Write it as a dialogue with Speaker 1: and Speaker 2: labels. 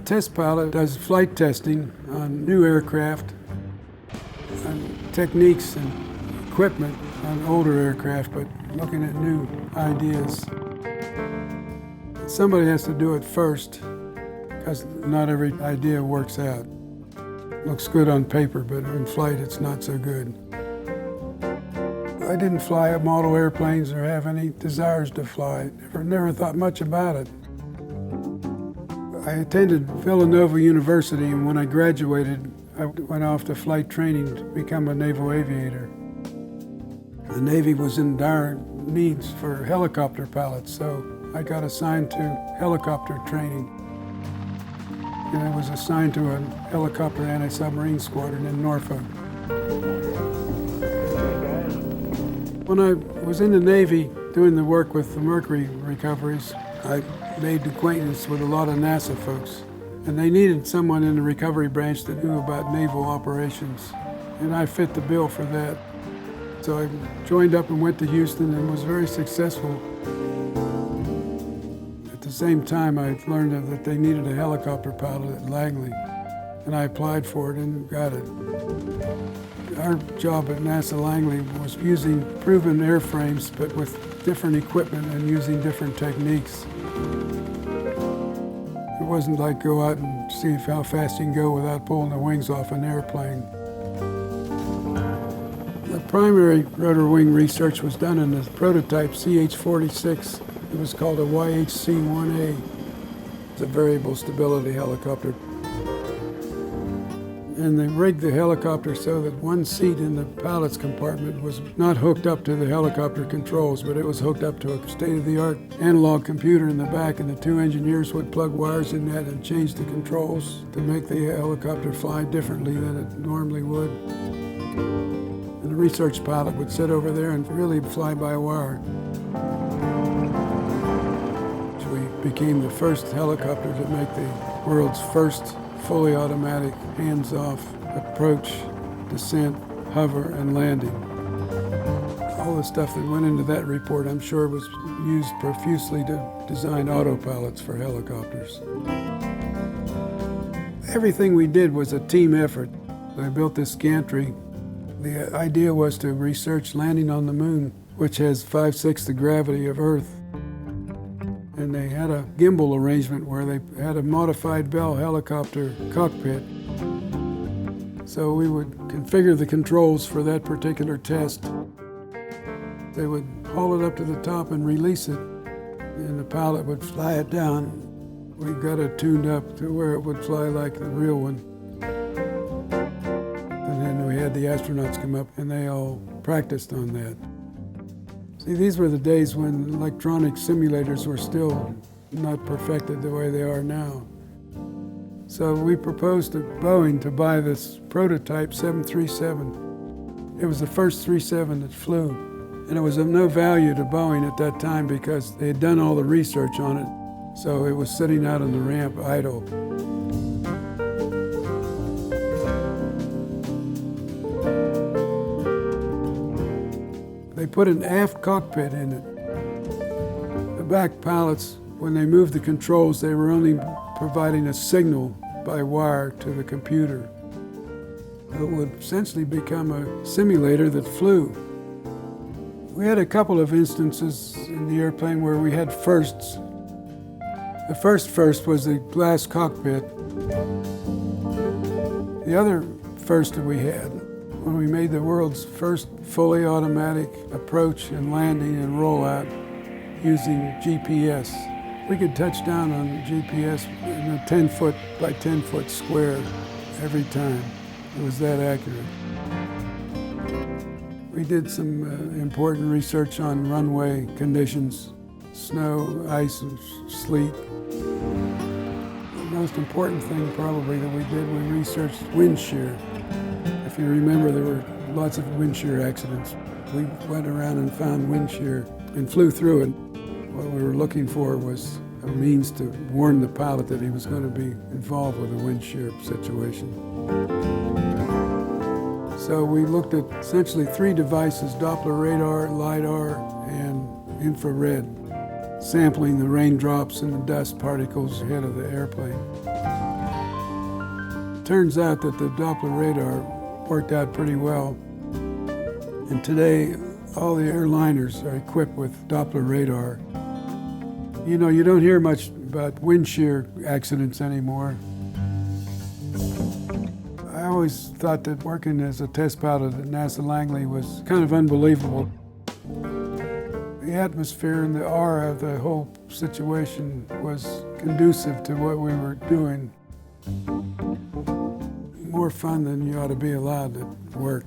Speaker 1: test pilot does flight testing on new aircraft, on techniques and equipment on older aircraft, but looking at new ideas. Somebody has to do it first, because not every idea works out. Looks good on paper, but in flight it's not so good. I didn't fly model airplanes or have any desires to fly. Never thought much about it. I attended Villanova University, and when I graduated, I went off to flight training to become a naval aviator. The Navy was in dire needs for helicopter pilots, so I got assigned to helicopter training. And I was assigned to a helicopter anti-submarine squadron in Norfolk. When I was in the Navy doing the work with the Mercury recoveries, I made acquaintance with a lot of NASA folks, and they needed someone in the recovery branch that knew about naval operations, and I fit the bill for that. So I joined up and went to Houston and was very successful. At the same time, I learned that they needed a helicopter pilot at Langley, and I applied for it and got it. Our job at NASA Langley was using proven airframes, but with different equipment and using different techniques. It wasn't like go out and see how fast you can go without pulling the wings off an airplane. The primary rotor wing research was done in the prototype CH-46. It was called a YHC-1A. It's a variable stability helicopter. And they rigged the helicopter so that one seat in the pilot's compartment was not hooked up to the helicopter controls, but it was hooked up to a state-of-the-art analog computer in the back, and the two engineers would plug wires in that and change the controls to make the helicopter fly differently than it normally would. And the research pilot would sit over there and really fly by wire. We became the first helicopter to make the world's first fully automatic, hands-off approach, descent, hover, and landing. All the stuff that went into that report, I'm sure, was used profusely to design autopilots for helicopters. Everything we did was a team effort. I built this gantry. The idea was to research landing on the moon, which has 5/6 the gravity of Earth. And they had a gimbal arrangement where they had a modified Bell helicopter cockpit. So we would configure the controls for that particular test. They would haul it up to the top and release it, and the pilot would fly it down. We got it tuned up to where it would fly like the real one. And then we had the astronauts come up, and they all practiced on that. See, these were the days when electronic simulators were still not perfected the way they are now. So we proposed to Boeing to buy this prototype 737. It was the first 37 that flew, and it was of no value to Boeing at that time because they had done all the research on it, so it was sitting out on the ramp idle. They put an aft cockpit in it. The back pilots, when they moved the controls, they were only providing a signal by wire to the computer. It would essentially become a simulator that flew. We had a couple of instances in the airplane where we had firsts. The first was the glass cockpit. The other first that we had, when we made the world's first fully automatic approach and landing and rollout using GPS. We could touch down on GPS in a 10-foot by 10-foot square every time. It was that accurate. We did some important research on runway conditions, snow, ice, and sleet. The most important thing probably that we did, we researched wind shear. If you remember, there were lots of wind shear accidents. We went around and found wind shear and flew through it. What we were looking for was a means to warn the pilot that he was going to be involved with a wind shear situation. So we looked at essentially 3 devices: Doppler radar, LiDAR, and infrared, sampling the raindrops and the dust particles ahead of the airplane. Turns out that the Doppler radar worked out pretty well. And today, all the airliners are equipped with Doppler radar. You know, you don't hear much about wind shear accidents anymore. I always thought that working as a test pilot at NASA Langley was kind of unbelievable. The atmosphere and the aura of the whole situation was conducive to what we were doing. More fun than you ought to be allowed to work.